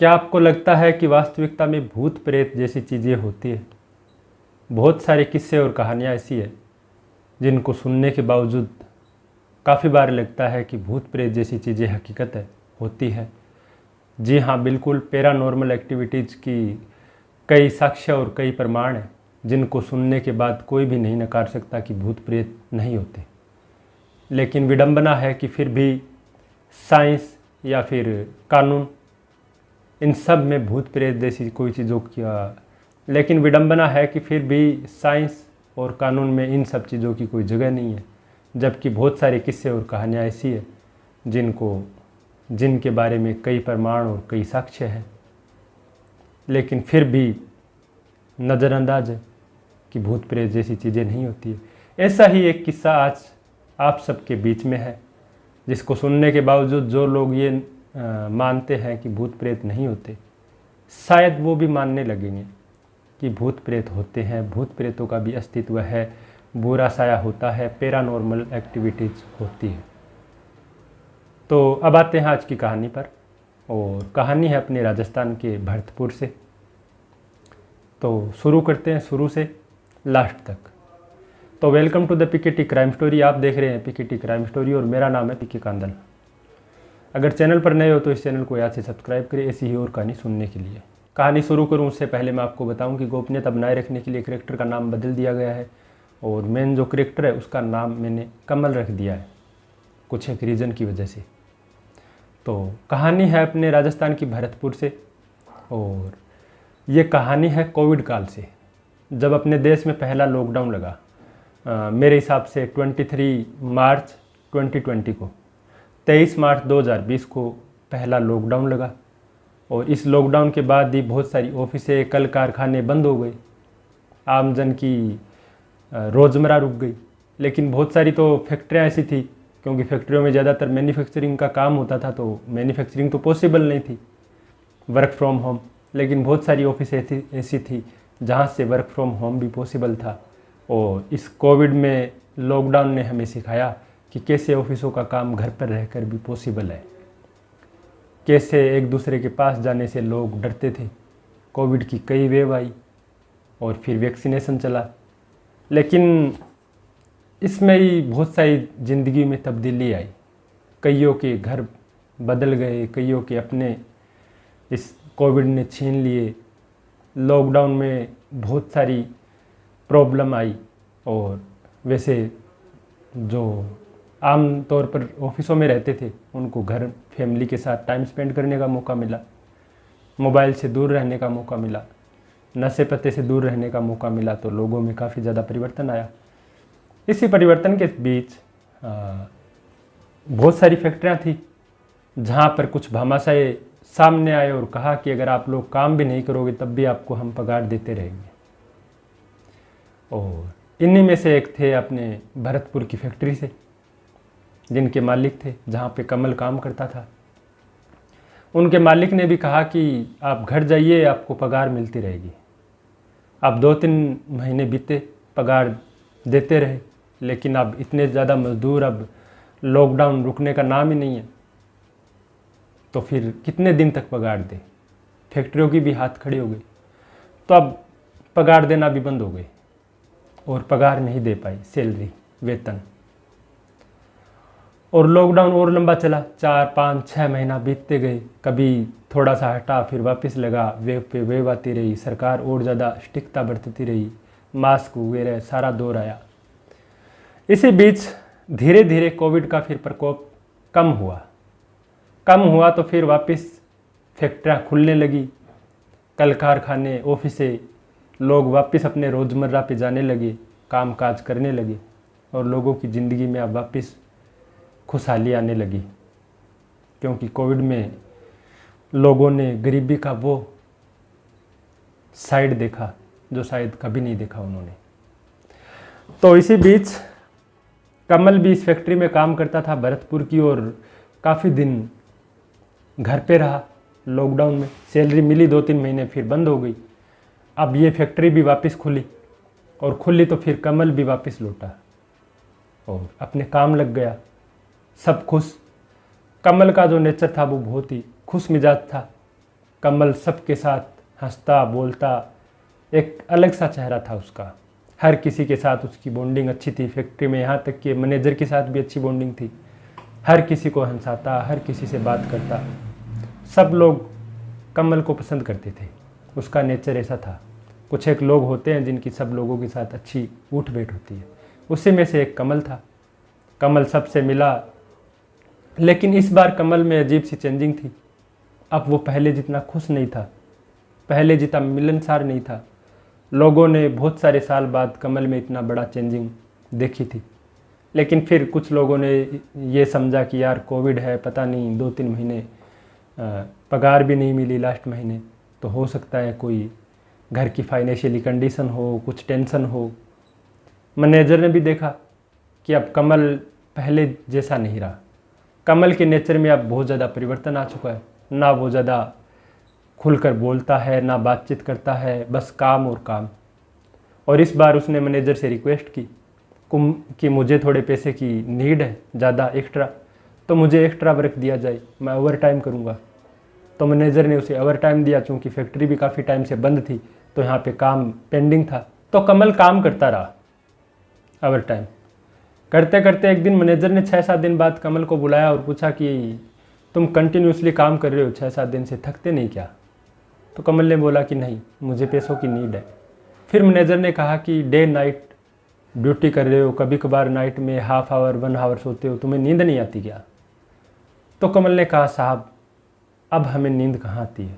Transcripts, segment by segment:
क्या आपको लगता है कि वास्तविकता में भूत प्रेत जैसी चीज़ें होती है? बहुत सारे किस्से और कहानियाँ ऐसी है जिनको सुनने के बावजूद काफ़ी बार लगता है कि भूत प्रेत जैसी चीज़ें हकीकत है, होती है। जी हाँ, बिल्कुल। पैरानॉर्मल एक्टिविटीज़ की कई साक्ष्य और कई प्रमाण हैं जिनको सुनने के बाद कोई भी नहीं नकार सकता कि भूत प्रेत नहीं होते। लेकिन विडंबना है कि फिर भी साइंस या फिर कानून इन सब में भूत प्रेत जैसी कोई चीज़ों की लेकिन विडंबना है कि फिर भी साइंस और कानून में इन सब चीज़ों की कोई जगह नहीं है, जबकि बहुत सारे किस्से और कहानियाँ ऐसी है जिनके बारे में कई प्रमाण और कई साक्ष्य हैं, लेकिन फिर भी नज़रअंदाज है कि भूत प्रेत जैसी चीज़ें नहीं होती है। ऐसा ही एक किस्सा आज आप सबके बीच में है, जिसको सुनने के बावजूद जो लोग ये मानते हैं कि भूत प्रेत नहीं होते, शायद वो भी मानने लगेंगे कि भूत प्रेत होते हैं, भूत प्रेतों का भी अस्तित्व है, बुरा साया होता है, पैरानॉर्मल एक्टिविटीज़ होती है। तो अब आते हैं आज की कहानी पर, और कहानी है अपने राजस्थान के भरतपुर से। तो शुरू करते हैं शुरू से लास्ट तक। तो welcome to the PKT crime story. आप देख रहे हैं पीकेटी क्राइम स्टोरी और मेरा नाम है पीके कांदल। अगर चैनल पर नए हो तो इस चैनल को याद से सब्सक्राइब करें ऐसी ही और कहानी सुनने के लिए। कहानी शुरू करूं उससे पहले मैं आपको बताऊं कि गोपनीयता बनाए रखने के लिए करेक्टर का नाम बदल दिया गया है, और मेन जो करेक्टर है उसका नाम मैंने कमल रख दिया है कुछ एक रीज़न की वजह से। तो कहानी है अपने राजस्थान की भरतपुर से, और ये कहानी है कोविड काल से, जब अपने देश में पहला लॉकडाउन लगा। मेरे हिसाब से 23 मार्च 2020 को, 23 मार्च 2020 को पहला लॉकडाउन लगा, और इस लॉकडाउन के बाद ही बहुत सारी ऑफिसें, कल कारखाने बंद हो गए, आमजन की रोज़मर्रा रुक गई। लेकिन बहुत सारी तो फैक्ट्रियाँ ऐसी थी, क्योंकि फैक्ट्रियों में ज़्यादातर मैन्युफैक्चरिंग का काम होता था, तो मैन्युफैक्चरिंग तो पॉसिबल नहीं थी, वर्क फ्रॉम होम। लेकिन बहुत सारी ऑफिस ऐसी थी जहाँ से वर्क फ्रॉम होम भी पॉसिबल था। और इस कोविड में लॉकडाउन ने हमें सिखाया कि कैसे ऑफिसों का काम घर पर रहकर भी पॉसिबल है, कैसे एक दूसरे के पास जाने से लोग डरते थे। कोविड की कई वेव आई और फिर वैक्सीनेशन चला, लेकिन इसमें ही बहुत सारी ज़िंदगी में तब्दीली आई। कईयों के घर बदल गए, कईयों के अपने इस कोविड ने छीन लिए। लॉकडाउन में बहुत सारी प्रॉब्लम आई, और वैसे जो आम तौर पर ऑफिसों में रहते थे उनको घर फैमिली के साथ टाइम स्पेंड करने का मौका मिला, मोबाइल से दूर रहने का मौका मिला, नशे पत्ते से दूर रहने का मौका मिला। तो लोगों में काफ़ी ज़्यादा परिवर्तन आया। इसी परिवर्तन के बीच बहुत सारी फैक्ट्रियाँ थी जहाँ पर कुछ भामाशाह सामने आए और कहा कि अगर आप लोग काम भी नहीं करोगे तब भी आपको हम पगार देते रहेंगे। और इन्हीं में से एक थे अपने भरतपुर की फैक्ट्री से, जिनके मालिक थे, जहाँ पे कमल काम करता था। उनके मालिक ने भी कहा कि आप घर जाइए, आपको पगार मिलती रहेगी। अब 2-3 महीने बीते, पगार देते रहे, लेकिन अब इतने ज़्यादा मज़दूर, अब लॉकडाउन रुकने का नाम ही नहीं है, तो फिर कितने दिन तक पगार दे। फैक्ट्रियों की भी हाथ खड़ी हो गई, तो अब पगार देना भी बंद हो गई, और पगार नहीं दे पाई, सैलरी, वेतन। और लॉकडाउन और लंबा चला, 4-5-6 महीना बीतते गए। कभी थोड़ा सा हटा, फिर वापस लगा, वेव पे वेव आती रही, सरकार और ज़्यादा स्ट्रिक्टता बरतती रही, मास्क वगैरह सारा दौर आया। इसी बीच धीरे धीरे कोविड का फिर प्रकोप कम हुआ तो फिर वापस फैक्ट्रियाँ खुलने लगी, कल कारखाने, ऑफिसें, लोग वापस अपने रोज़मर्रा पे जाने लगे, काम काज करने लगे, और लोगों की ज़िंदगी में अब वापस खुशहाली आने लगी। क्योंकि कोविड में लोगों ने गरीबी का वो साइड देखा जो शायद कभी नहीं देखा उन्होंने। तो इसी बीच कमल भी इस फैक्ट्री में काम करता था भरतपुर की, और काफ़ी दिन घर पे रहा लॉकडाउन में। सैलरी मिली 2-3 महीने, फिर बंद हो गई। अब ये फैक्ट्री भी वापस खुली, और खुली तो फिर कमल भी वापस लौटा और अपने काम लग गया। सब खुश। कमल का जो नेचर था वो बहुत ही खुश मिजाज था, कमल सबके साथ हंसता बोलता, एक अलग सा चेहरा था उसका। हर किसी के साथ उसकी बॉन्डिंग अच्छी थी फैक्ट्री में, यहाँ तक कि मैनेजर के साथ भी अच्छी बॉन्डिंग थी। हर किसी को हंसाता, हर किसी से बात करता। सब लोग कमल को पसंद करते थे, उसका नेचर ऐसा था। कुछ एक लोग होते हैं जिनकी सब लोगों के साथ अच्छी उठ बैठ होती है, उसी में से एक कमल था। कमल सबसे मिला, लेकिन इस बार कमल में अजीब सी चेंजिंग थी। अब वो पहले जितना खुश नहीं था, पहले जितना मिलनसार नहीं था। लोगों ने बहुत सारे साल बाद कमल में इतना बड़ा चेंजिंग देखी थी, लेकिन फिर कुछ लोगों ने ये समझा कि यार कोविड है, पता नहीं 2-3 महीने पगार भी नहीं मिली लास्ट महीने, तो हो सकता है कोई घर की फाइनेंशियली कंडीशन हो, कुछ टेंशन हो। मैनेजर ने भी देखा कि अब कमल पहले जैसा नहीं रहा। कमल के नेचर में अब बहुत ज़्यादा परिवर्तन आ चुका है। ना वो ज़्यादा खुलकर बोलता है, ना बातचीत करता है, बस काम और काम। और इस बार उसने मैनेजर से रिक्वेस्ट की कि मुझे थोड़े पैसे की नीड है, ज़्यादा एक्स्ट्रा, तो मुझे एक्स्ट्रा वर्क दिया जाए, मैं ओवर टाइम करूँगा। तो मैनेजर ने उसे ओवर टाइम दिया। चूँकि फैक्ट्री भी काफ़ी टाइम से बंद थी, तो यहाँ पे काम पेंडिंग था, तो कमल काम करता रहा ओवर टाइम। करते करते एक दिन मैनेजर ने 6-7 दिन बाद कमल को बुलाया और पूछा कि तुम कंटिन्यूसली काम कर रहे हो 6-7 दिन से, थकते नहीं क्या? तो कमल ने बोला कि नहीं, मुझे पैसों की नीड है। फिर मैनेजर ने कहा कि डे नाइट ड्यूटी कर रहे हो, कभी कभार नाइट में हाफ आवर 1 आवर सोते हो, तुम्हें नींद नहीं आती क्या? तो कमल ने कहा साहब अब हमें नींद कहाँ आती है।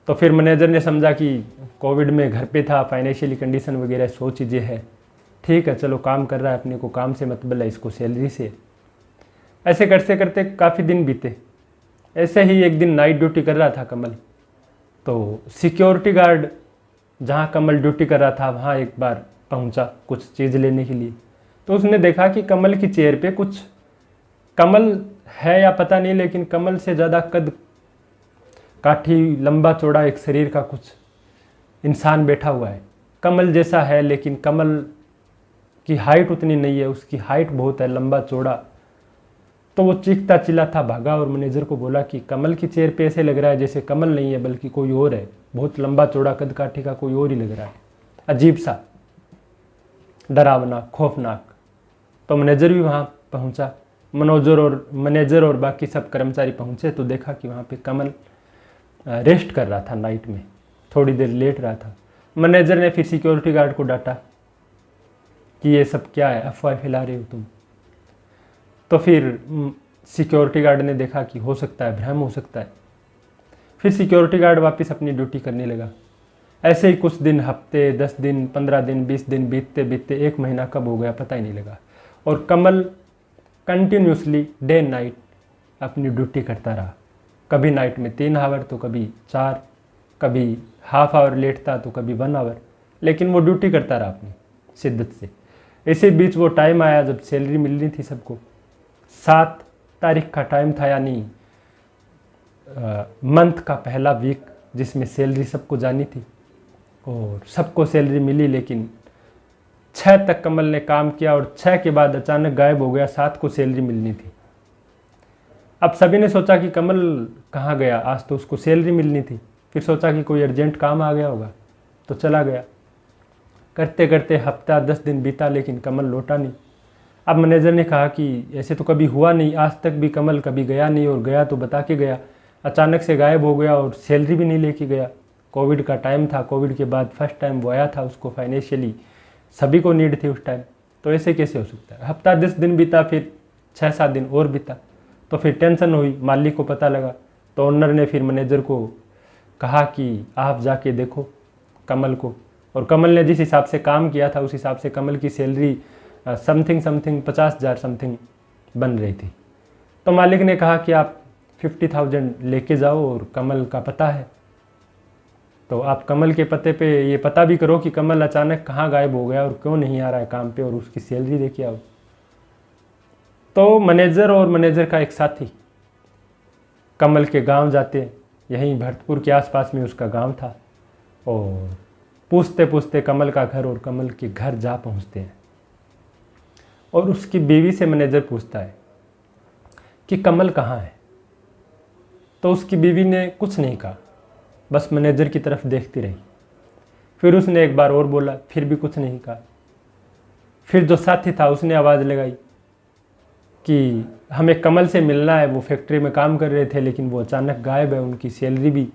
तो फिर मैनेजर ने समझा कि कोविड में घर पे था, फाइनेंशियली कंडीशन वगैरह 100 चीज़ें हैं, ठीक है चलो काम कर रहा है, अपने को काम से मतलब है, इसको सैलरी से। ऐसे करते करते काफ़ी दिन बीते। ऐसे ही एक दिन नाइट ड्यूटी कर रहा था कमल, तो सिक्योरिटी गार्ड जहाँ कमल ड्यूटी कर रहा था वहाँ एक बार पहुँचा कुछ चीज़ लेने के लिए। तो उसने देखा कि कमल की चेयर पे कुछ, कमल है या पता नहीं, लेकिन कमल से ज़्यादा कद काठी लंबा चौड़ा एक शरीर का कुछ इंसान बैठा हुआ है। कमल जैसा है लेकिन कमल की हाइट उतनी नहीं है, उसकी हाइट बहुत है, लंबा चौड़ा। तो वो चीखता चिल्लाता भागा और मैनेजर को बोला कि कमल की चेयर पे ऐसे लग रहा है जैसे कमल नहीं है बल्कि कोई और है, बहुत लंबा चौड़ा कद काठी का कोई और ही लग रहा है, अजीब सा, डरावना, खौफनाक। तो मैनेजर भी वहाँ पहुँचा, मैनेजर और बाकी सब कर्मचारी पहुँचे तो देखा कि वहाँ पे कमल रेस्ट कर रहा था, नाइट में थोड़ी देर लेट रहा था। मैनेजर ने फिर सिक्योरिटी गार्ड को डांटा कि ये सब क्या है, अफवाह फैला रहे हो तुम। तो फिर सिक्योरिटी गार्ड ने देखा कि हो सकता है भ्रम हो सकता है। फिर सिक्योरिटी गार्ड वापस अपनी ड्यूटी करने लगा। ऐसे ही कुछ दिन, हफ्ते, 10 दिन, 15 दिन, 20 दिन बीतते बीतते 1 महीना कब हो गया पता ही नहीं लगा। और कमल कंटिन्यूसली डे नाइट अपनी ड्यूटी करता रहा। कभी नाइट में 3 आवर तो कभी 4, कभी हाफ आवर लेट था तो कभी 1 आवर, लेकिन वो ड्यूटी करता रहा अपनी शिद्दत से। इसी बीच वो टाइम आया जब सैलरी मिलनी थी सबको। 7 तारीख का टाइम था, यानी मंथ का पहला वीक, जिसमें सैलरी सबको जानी थी और सबको सैलरी मिली। लेकिन 6 तक कमल ने काम किया और 6 के बाद अचानक गायब हो गया। 7 को सैलरी मिलनी थी। अब सभी ने सोचा कि कमल कहाँ गया, आज तो उसको सैलरी मिलनी थी। फिर सोचा कि कोई अर्जेंट काम आ गया होगा तो चला गया। करते करते हफ्ता 10 दिन बीता लेकिन कमल लौटा नहीं। अब मैनेजर ने कहा कि ऐसे तो कभी हुआ नहीं, आज तक भी कमल कभी गया नहीं, और गया तो बता के गया, अचानक से गायब हो गया और सैलरी भी नहीं लेके गया। कोविड का टाइम था, कोविड के बाद फर्स्ट टाइम वो आया था, उसको फाइनेंशियली सभी को नीड थी उस टाइम, तो ऐसे कैसे हो सकता है। हफ्ता 10 दिन बीता, फिर 6-7 दिन और बीता, तो फिर टेंशन हुई, मालिक को पता लगा। तो ओनर ने फिर मैनेजर को कहा कि आप जाके देखो कमल को। और कमल ने जिस हिसाब से काम किया था उस हिसाब से कमल की सैलरी समथिंग 50,000 समथिंग बन रही थी। तो मालिक ने कहा कि आप 50,000 लेके जाओ और कमल का पता है, तो आप कमल के पते पे ये पता भी करो कि कमल अचानक कहाँ गायब हो गया और क्यों नहीं आ रहा है काम पे, और उसकी सैलरी देके आओ। तो मैनेजर और मैनेजर का एक साथी कमल के गांव जाते, यहीं भरतपुर के आसपास में उसका गांव था, और पूछते पूछते कमल का घर और कमल के घर जा पहुंचते हैं। और उसकी बीवी से मैनेजर पूछता है कि कमल कहाँ है। तो उसकी बीवी ने कुछ नहीं कहा, बस मैनेजर की तरफ देखती रही। फिर उसने एक बार और बोला, फिर भी कुछ नहीं कहा। फिर जो साथी था उसने आवाज़ लगाई कि हमें कमल से मिलना है, वो फैक्ट्री में काम कर रहे थे लेकिन वो अचानक गायब है, उनकी सैलरी भी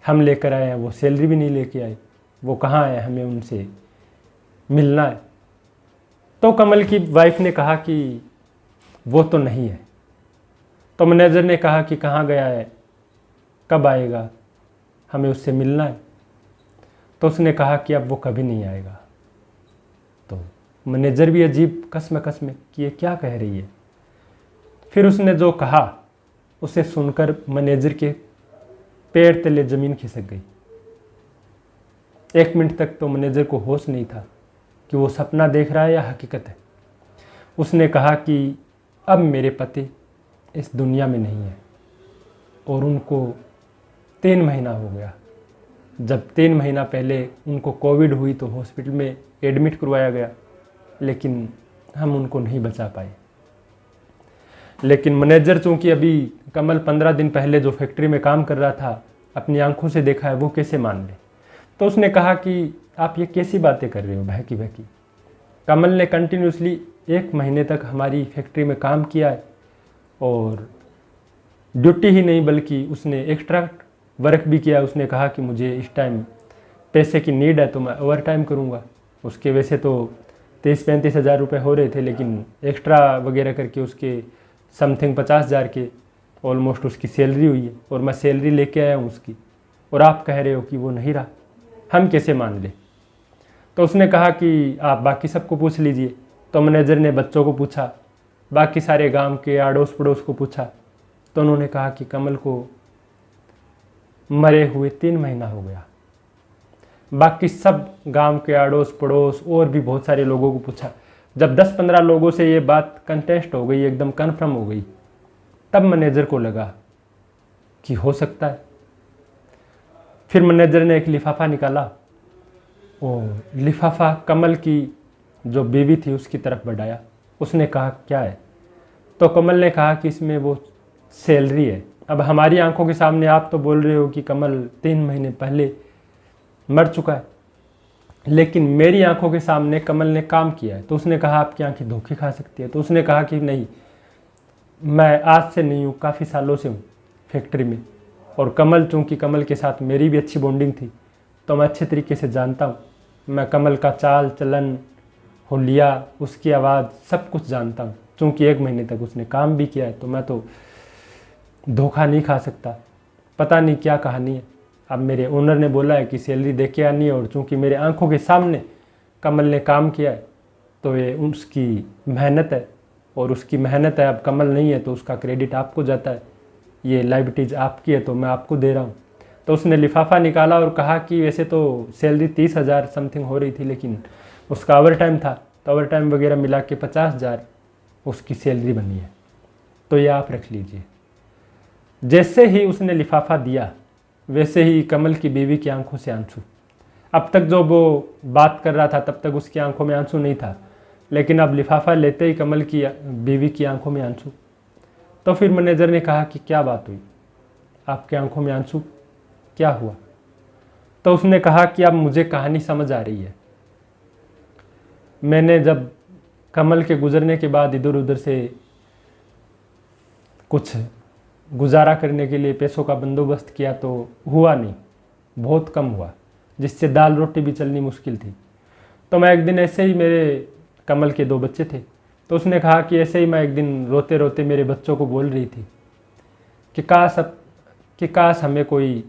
हम लेकर आए हैं, वो सैलरी भी नहीं लेके आए, वो कहाँ है, हमें उनसे मिलना है। तो कमल की वाइफ ने कहा कि वो तो नहीं है। तो मैनेजर ने कहा कि कहाँ गया है, कब आएगा, हमें उससे मिलना है। तो उसने कहा कि अब वो कभी नहीं आएगा। तो मैनेजर भी अजीब कसम कि ये क्या कह रही है। फिर उसने जो कहा उसे सुनकर मैनेजर के पैर तले ज़मीन खिसक गई। 1 मिनट तक तो मैनेजर को होश नहीं था कि वो सपना देख रहा है या हकीकत है। उसने कहा कि अब मेरे पति इस दुनिया में नहीं है और उनको 3 महीना हो गया। जब 3 महीना पहले उनको कोविड हुई तो हॉस्पिटल में एडमिट करवाया गया, लेकिन हम उनको नहीं बचा पाए। लेकिन मैनेजर चूँकि अभी कमल 15 दिन पहले जो फैक्ट्री में काम कर रहा था अपनी आंखों से देखा है, वो कैसे मान ले। तो उसने कहा कि आप ये कैसी बातें कर रहे हो बहकी बहकी। कमल ने कंटिन्यूसली 1 महीने तक हमारी फैक्ट्री में काम किया है और ड्यूटी ही नहीं बल्कि उसने एक्स्ट्रा वर्क भी किया। उसने कहा कि मुझे इस टाइम पैसे की नीड है तो मैं ओवर टाइम करूँगा। उसके वैसे तो 30-35 हज़ार रुपये हो रहे थे, लेकिन एक्स्ट्रा वगैरह करके उसके समथिंग 50 हज़ार के ऑलमोस्ट उसकी सैलरी हुई है और मैं सैलरी लेके आया हूँ उसकी, और आप कह रहे हो कि वो नहीं रहा, हम कैसे मान ले। तो उसने कहा कि आप बाकी सबको पूछ लीजिए। तो मैनेजर ने बच्चों को पूछा, बाकी सारे गांव के अड़ोस पड़ोस को पूछा, तो उन्होंने कहा कि कमल को मरे हुए 3 महीना हो गया। बाकी सब गांव के अड़ोस पड़ोस और भी बहुत सारे लोगों को पूछा। जब 10-15 लोगों से ये बात कंटेस्ट हो गई, एकदम कन्फर्म हो गई, तब मैनेजर को लगा कि हो सकता है। फिर मैनेजर ने एक लिफाफा निकाला और लिफाफा कमल की जो बीवी थी उसकी तरफ बढ़ाया। उसने कहा क्या है। तो कमल ने कहा कि इसमें वो सैलरी है। अब हमारी आंखों के सामने आप तो बोल रहे हो कि कमल 3 महीने पहले मर चुका है, लेकिन मेरी आंखों के सामने कमल ने काम किया है। तो उसने कहा आपकी आंखें धोखे खा सकती है। तो उसने कहा कि नहीं, मैं आज से नहीं हूँ, काफ़ी सालों से हूँ फैक्ट्री में, और कमल चूँकि कमल के साथ मेरी भी अच्छी बॉन्डिंग थी तो मैं अच्छे तरीके से जानता हूँ। मैं कमल का चाल चलन, हुलिया, उसकी आवाज़ सब कुछ जानता हूँ। चूँकि 1 महीने तक उसने काम भी किया है तो मैं तो धोखा नहीं खा सकता। पता नहीं क्या कहानी है। अब मेरे ओनर ने बोला है कि सैलरी दे के आनी है, और चूँकि मेरे आंखों के सामने कमल ने काम किया है तो ये उसकी मेहनत है, और उसकी मेहनत है। अब कमल नहीं है तो उसका क्रेडिट आपको जाता है, ये लाइबिलिटीज़ आपकी है तो मैं आपको दे रहा हूँ। तो उसने लिफाफा निकाला और कहा कि वैसे तो सैलरी 30 हज़ार समथिंग हो रही थी, लेकिन उसका ओवर टाइम था तो ओवर टाइम वगैरह मिला के 50 हज़ार उसकी सैलरी बनी है, तो ये आप रख लीजिए। जैसे ही उसने लिफाफा दिया वैसे ही कमल की बीवी की आंखों से आंसू। अब तक जो वो बात कर रहा था तब तक उसकी आंखों में आंसू नहीं था, लेकिन अब लिफाफा लेते ही कमल की बीवी की आंखों में आंसू। तो फिर मैनेजर ने कहा कि क्या बात हुई, आपके आंखों में आंसू, क्या हुआ। तो उसने कहा कि अब मुझे कहानी समझ आ रही है। मैंने जब कमल के गुजरने के बाद इधर उधर से कुछ गुजारा करने के लिए पैसों का बंदोबस्त किया तो हुआ नहीं, बहुत कम हुआ, जिससे दाल रोटी भी चलनी मुश्किल थी। तो मैं एक दिन ऐसे ही, मेरे कमल के 2 बच्चे थे, तो उसने कहा कि ऐसे ही मैं एक दिन रोते रोते मेरे बच्चों को बोल रही थी कि काश हमें कोई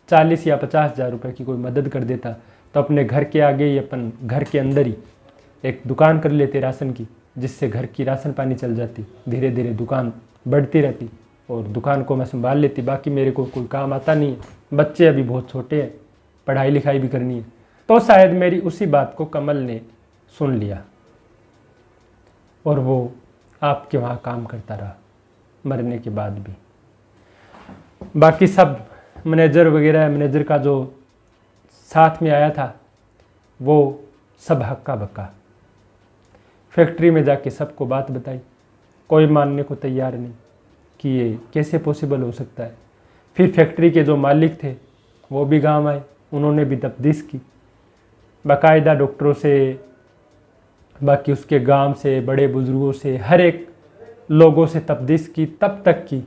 40 या 50 हज़ार रुपये की कोई मदद कर देता, तो अपने घर के आगे ही, अपन घर के अंदर ही एक दुकान कर लेते राशन की, जिससे घर की राशन पानी चल जाती, धीरे धीरे दुकान बढ़ती रहती और दुकान को मैं संभाल लेती। बाकी मेरे को कोई काम आता नहीं है, बच्चे अभी बहुत छोटे हैं, पढ़ाई लिखाई भी करनी है। तो शायद मेरी उसी बात को कमल ने सुन लिया और वो आपके वहाँ काम करता रहा मरने के बाद भी। बाकी सब मैनेजर वगैरह, मैनेजर का जो साथ में आया था वो सब हक्का बक्का। फैक्ट्री में जाके सबको बात बताई, कोई मानने को तैयार नहीं कि ये कैसे पॉसिबल हो सकता है। फिर फैक्ट्री के जो मालिक थे वो भी गांव आए, उन्होंने भी तफ्तीश की बाकायदा डॉक्टरों से, बाकी उसके गांव से, बड़े बुजुर्गों से, हर एक लोगों से तफ्तीश की, तब तक की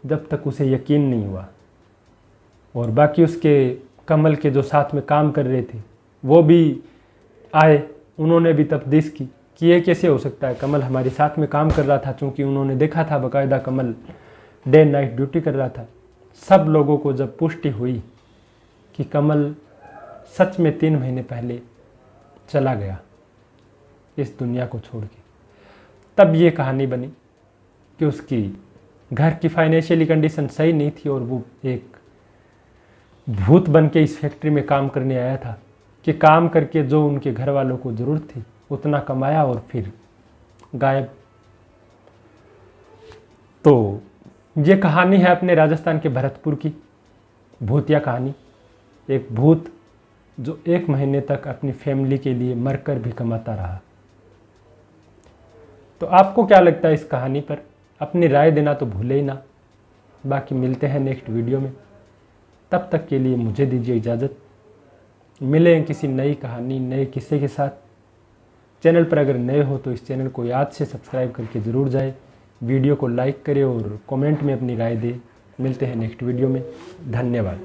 जब तक उसे यकीन नहीं हुआ। और बाकी उसके कमल के जो साथ में काम कर रहे थे वो भी आए, उन्होंने भी तफ्तीश की कि ये कैसे हो सकता है, कमल हमारे साथ में काम कर रहा था, चूँकि उन्होंने देखा था बाकायदा कमल डे नाइट ड्यूटी कर रहा था। सब लोगों को जब पुष्टि हुई कि कमल सच में 3 महीने पहले चला गया इस दुनिया को छोड़ के, तब ये कहानी बनी कि उसकी घर की फाइनेंशियली कंडीशन सही नहीं थी और वो एक भूत बन के इस फैक्ट्री में काम करने आया था कि काम करके जो उनके घर वालों को ज़रूरत थी उतना कमाया और फिर गायब। तो ये कहानी है अपने राजस्थान के भरतपुर की भूतिया कहानी। एक भूत जो 1 महीने तक अपनी फैमिली के लिए मरकर भी कमाता रहा। तो आपको क्या लगता है इस कहानी पर? अपनी राय देना तो भूले ही ना। बाकी मिलते हैं नेक्स्ट वीडियो में, तब तक के लिए मुझे दीजिए इजाज़त। मिलें किसी नई कहानी, नए किस्से के साथ। चैनल पर अगर नए हो तो इस चैनल को याद से सब्सक्राइब करके ज़रूर जाए, वीडियो को लाइक करें और कमेंट में अपनी राय दें। मिलते हैं नेक्स्ट वीडियो में, धन्यवाद।